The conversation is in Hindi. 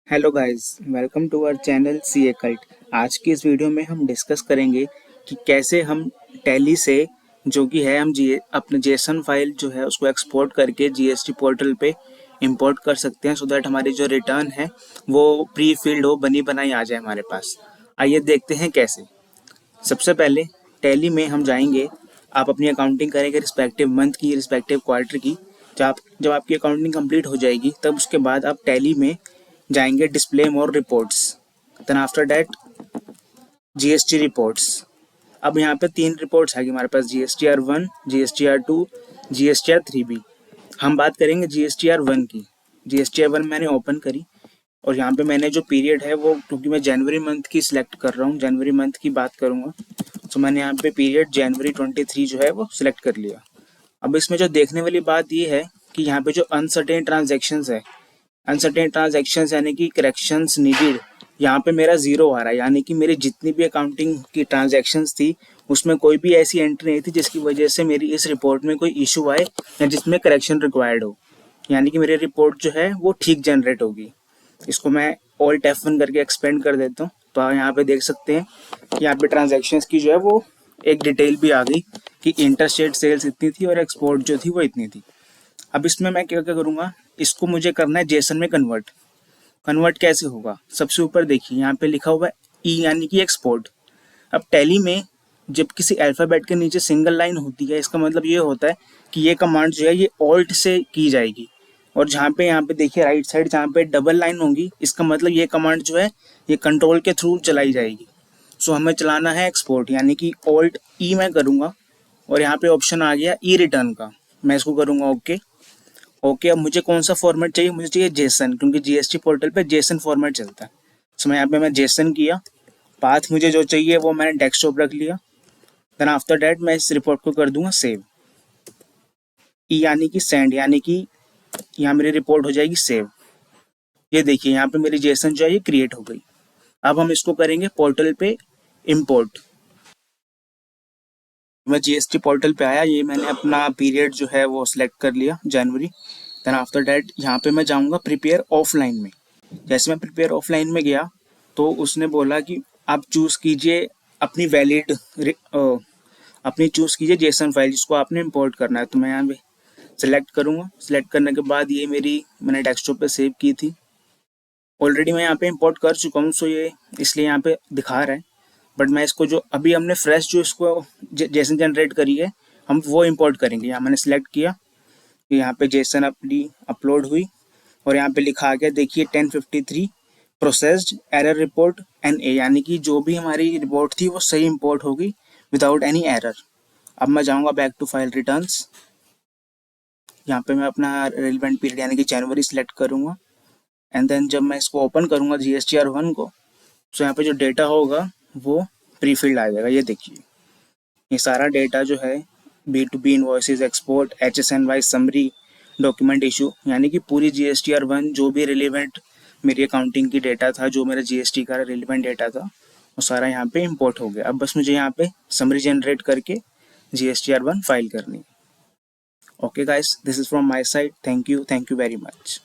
Hello guys, welcome to our channel C A cult. आज की इस वीडियो में हम डिस्कस करेंगे कि कैसे हम टैली से जो कि है हम जी अपने जेसन फाइल जो है उसको एक्सपोर्ट करके जीएसटी पोर्टल पे इंपोर्ट कर सकते हैं, सो दैट हमारी जो रिटर्न है वो प्री फिल्ड हो, बनी बनाई आ जाए हमारे पास। आइए देखते हैं कैसे। सबसे पहले टैली में हम जाएंगे। आप अपनी अकाउंटिंग करेंगे रिस्पेक्टिव मंथ की, रिस्पेक्टिव क्वार्टर की। जब आपकी अकाउंटिंग कंप्लीट हो जाएगी तब उसके बाद आप टैली में जाएंगे display more reports. Then after that GST reports. अब यहाँ पे 3 रिपोर्ट्स आएगी हमारे पास, GSTR 1, GSTR 2, GSTR 3B। हम बात करेंगे GSTR 1 की। GSTR 1 मैंने ओपन करी और यहाँ पे मैंने जो पीरियड है वो, क्योंकि मैं जनवरी मंथ की सिलेक्ट कर रहा हूँ, जनवरी मंथ की बात करूँगा, तो मैंने यहाँ पे पीरियड जनवरी 23 जो है वो सिलेक्ट कर लिया। अब इसमें जो देखने वाली बात ये है कि यहाँ पे जो अनसर्टेन ट्रांजेक्शन्स है, अनसर्टेन ट्रांजेक्शन्स यानी कि करेक्शंस नीडेड, यहाँ पे मेरा जीरो आ रहा है। यानी कि मेरी जितनी भी अकाउंटिंग की ट्रांजेक्शन्स थी उसमें कोई भी ऐसी एंट्री नहीं थी जिसकी वजह से मेरी इस रिपोर्ट में कोई इशू आए या जिसमें करेक्शन रिक्वायर्ड हो। यानी कि मेरी रिपोर्ट जो है वो ठीक जनरेट होगी। इसको मैं ऑल्ट F1 करके एक्सपेंड कर देता हूँ, तो आप यहाँ पे देख सकते हैं कि यहाँ पे ट्रांजेक्शन्स की जो है वो एक डिटेल भी आ गई कि इंटरस्टेट सेल्स इतनी थी और एक्सपोर्ट जो थी वो इतनी थी। अब इसमें मैं क्या क्या करूँगा, इसको मुझे करना है जेसन में कन्वर्ट। कन्वर्ट कैसे होगा, सबसे ऊपर देखिए यहाँ पे लिखा हुआ है ई यानी कि एक्सपोर्ट। अब टैली में जब किसी अल्फ़ाबेट के नीचे सिंगल लाइन होती है, इसका मतलब ये होता है कि ये कमांड जो है ये ऑल्ट से की जाएगी। और जहाँ पे यहाँ पे देखिए राइट साइड जहाँ पे डबल लाइन होगी, इसका मतलब ये कमांड जो है ये कंट्रोल के थ्रू चलाई जाएगी। सो हमें चलाना है एक्सपोर्ट, यानी कि ऑल्ट ई मैं करूँगा और यहाँ पे ऑप्शन आ गया ई रिटर्न का, मैं इसको करूँगा ओके। ओके, अब मुझे कौन सा फॉर्मेट चाहिए, मुझे चाहिए जेसन, क्योंकि जीएसटी पोर्टल पे जेसन फॉर्मेट चलता है। सो मैं यहाँ पे मैं जेसन किया, पाथ मुझे जो चाहिए वो मैंने डेस्कटॉप रख लिया। देन आफ्टर डैट मैं इस रिपोर्ट को कर दूंगा सेव। ई यानी कि सेंड, यानी कि यहाँ मेरी रिपोर्ट हो जाएगी सेव। ये देखिए यहाँ पे मेरी जेसन जो है ये क्रिएट हो गई। अब हम इसको करेंगे पोर्टल पे इम्पोर्ट। मैं जीएसटी पोर्टल पे आया, ये मैंने अपना पीरियड जो है वो सिलेक्ट कर लिया जनवरी। देन आफ्टर डैट यहाँ पे मैं जाऊँगा प्रिपेयर ऑफलाइन में। जैसे मैं प्रिपेयर ऑफलाइन में गया तो उसने बोला कि आप चूज़ कीजिए अपनी वैलिड, अपनी चूज़ कीजिए जेसन फाइल जिसको आपने इंपोर्ट करना है। तो मैं यहाँ पे सिलेक्ट करूँगा। सिलेक्ट करने के बाद ये मैंने डेस्कटॉप पे सेव की थी। ऑलरेडी मैं यहाँ पे इंपोर्ट कर चुका हूँ, सो ये इसलिए यहाँ पे दिखा रहा है। बट मैं इसको जो अभी हमने फ्रेश जो इसको जेसन जनरेट करी है हम वो इंपोर्ट करेंगे। यहाँ मैंने सिलेक्ट किया, यहाँ पे जेसन अपनी अपलोड हुई और यहाँ पे लिखा आ गया देखिए 1053 प्रोसेस्ड एरर रिपोर्ट NA, यानी कि जो भी हमारी रिपोर्ट थी वो सही इंपोर्ट होगी विदाउट एनी एरर। अब मैं जाऊँगा बैक टू फाइल रिटर्न्स। यहाँ पे मैं अपना रेलिवेंट पीरियड यानी कि जनवरी सिलेक्ट करूँगा एंड देन जब मैं इसको ओपन करूँगा GSTR 1 को, तो यहाँ पे जो डेटा होगा वो प्री फिल्ड आ जाएगा। ये देखिए ये सारा डेटा जो है B2B invoices, export, HSNY summary, document issue, यानी कि पूरी GSTR 1 जो भी रिलेवेंट मेरी अकाउंटिंग की डेटा था, जो मेरा जीएसटी का रिलेवेंट डेटा था, वो सारा यहाँ पे इंपोर्ट हो गया। अब बस मुझे यहाँ पे समरी जनरेट करके GSTR 1 फाइल करनी है। Okay guys, this is from my side. Thank you very much.